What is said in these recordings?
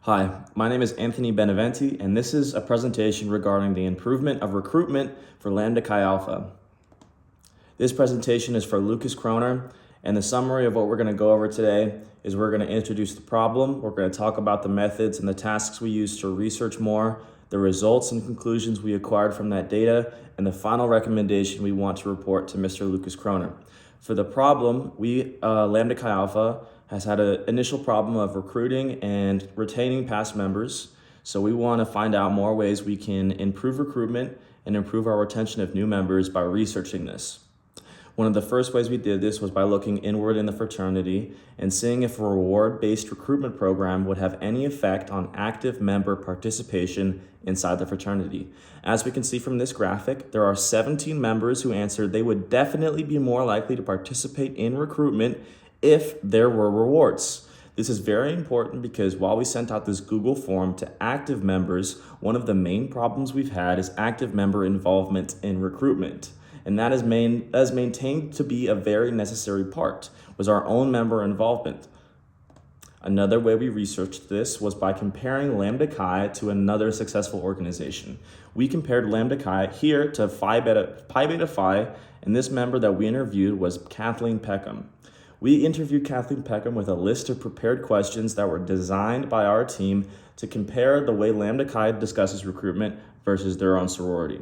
Hi, my name is Anthony Beneventi, and this is a presentation regarding the improvement of recruitment for Lambda Chi Alpha. This presentation is for Lucas Kroner, and the summary of what we're going to go over today is we're going to introduce the problem, we're going to talk about the methods and the tasks we use to research more, the results and conclusions we acquired from that data, and the final recommendation we want to report to Mr. Lucas Kroner. For the problem, Lambda Chi Alpha has had an initial problem of recruiting and retaining past members. So we want to find out more ways we can improve recruitment and improve our retention of new members by researching this. One of the first ways we did this was by looking inward in the fraternity and seeing if a reward-based recruitment program would have any effect on active member participation inside the fraternity. As we can see from this graphic, there are 17 members who answered they would definitely be more likely to participate in recruitment if there were rewards. This is very important because while we sent out this Google form to active members, one of the main problems we've had is active member involvement in recruitment. And that is maintained to be a very necessary part, was our own member involvement. Another way we researched this was by comparing Lambda Chi to another successful organization. We compared Lambda Chi here to Pi Beta Phi, and this member that we interviewed was Kathleen Peckham. We interviewed Kathleen Peckham with a list of prepared questions that were designed by our team to compare the way Lambda Chi discusses recruitment versus their own sorority.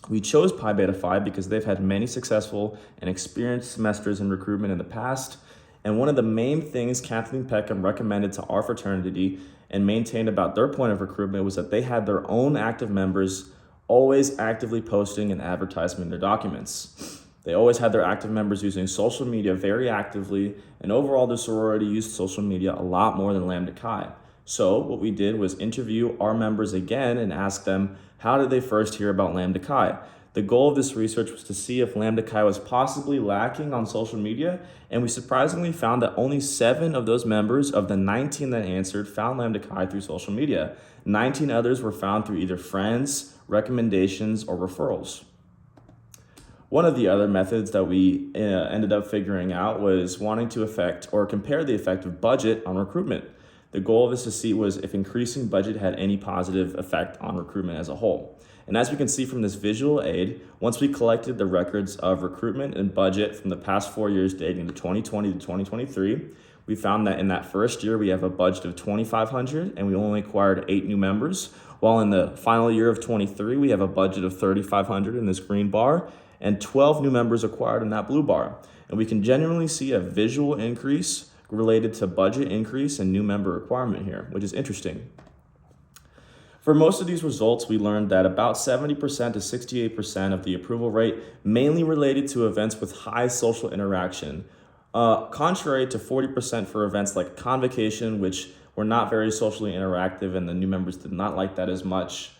We chose Pi Beta Phi because they've had many successful and experienced semesters in recruitment in the past, and one of the main things Kathleen Peckham recommended to our fraternity and maintained about their point of recruitment was that they had their own active members always actively posting and advertising their documents. They always had their active members using social media very actively, and overall the sorority used social media a lot more than Lambda Chi. So what we did was interview our members again and ask them, how did they first hear about Lambda Chi? The goal of this research was to see if Lambda Chi was possibly lacking on social media, and we surprisingly found that only 7 of those members of the 19 that answered found Lambda Chi through social media. 19 others were found through either friends, recommendations, or referrals. One of the other methods that we ended up figuring out was wanting to compare the effect of budget on recruitment. The goal of this to see was if increasing budget had any positive effect on recruitment as a whole. And as we can see from this visual aid, once we collected the records of recruitment and budget from the past 4 years dating to 2020 to 2023, we found that in that first year we have a budget of $2,500 and we only acquired 8 new members, while in the final year of 23 we have a budget of $3,500 in this green bar and 12 new members acquired in that blue bar. And we can genuinely see a visual increase related to budget increase and new member requirement here, which is interesting. For most of these results, we learned that about 70% to 68% of the approval rate mainly related to events with high social interaction, contrary to 40% for events like convocation, which were not very socially interactive and the new members did not like that as much.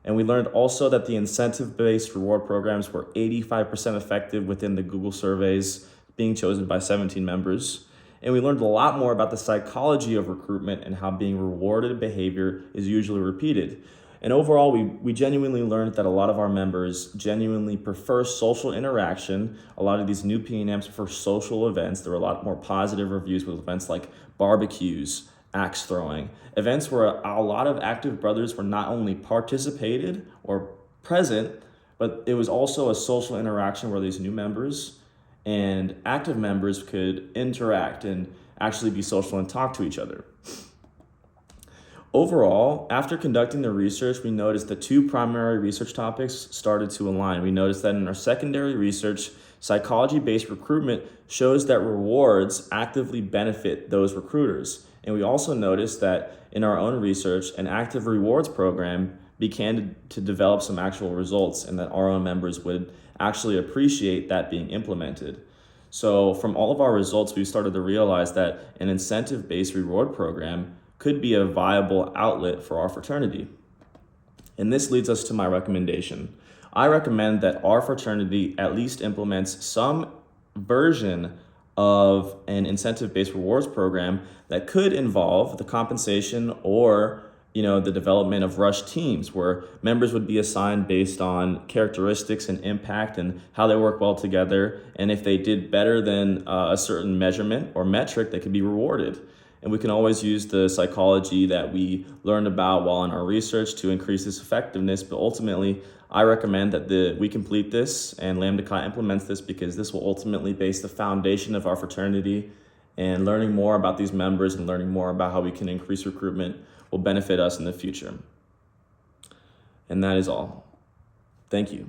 And we learned also that the incentive-based reward programs were 85% effective within the Google surveys being chosen by 17 members. And we learned a lot more about the psychology of recruitment and how being rewarded behavior is usually repeated. And overall, we genuinely learned that a lot of our members genuinely prefer social interaction. A lot of these new PNMs prefer social events. There were a lot more positive reviews with events like barbecues, axe throwing, events where a lot of active brothers were not only participated or present, but it was also a social interaction where these new members and active members could interact and actually be social and talk to each other. Overall, after conducting the research, we noticed the 2 primary research topics started to align. We noticed that in our secondary research, psychology-based recruitment shows that rewards actively benefit those recruiters. And we also noticed that in our own research, an active rewards program began to develop some actual results and that our own members would actually appreciate that being implemented. So from all of our results, we started to realize that an incentive-based reward program could be a viable outlet for our fraternity. And this leads us to my recommendation. I recommend that our fraternity at least implements some version of an incentive-based rewards program that could involve the compensation or the development of rush teams where members would be assigned based on characteristics and impact and how they work well together. And if they did better than a certain measurement or metric, they could be rewarded. and we can always use the psychology that we learned about while in our research to increase this effectiveness. But ultimately, I recommend that we complete this and Lambda Chi implements this, because this will ultimately base the foundation of our fraternity, and learning more about these members and learning more about how we can increase recruitment will benefit us in the future. And that is all. Thank you.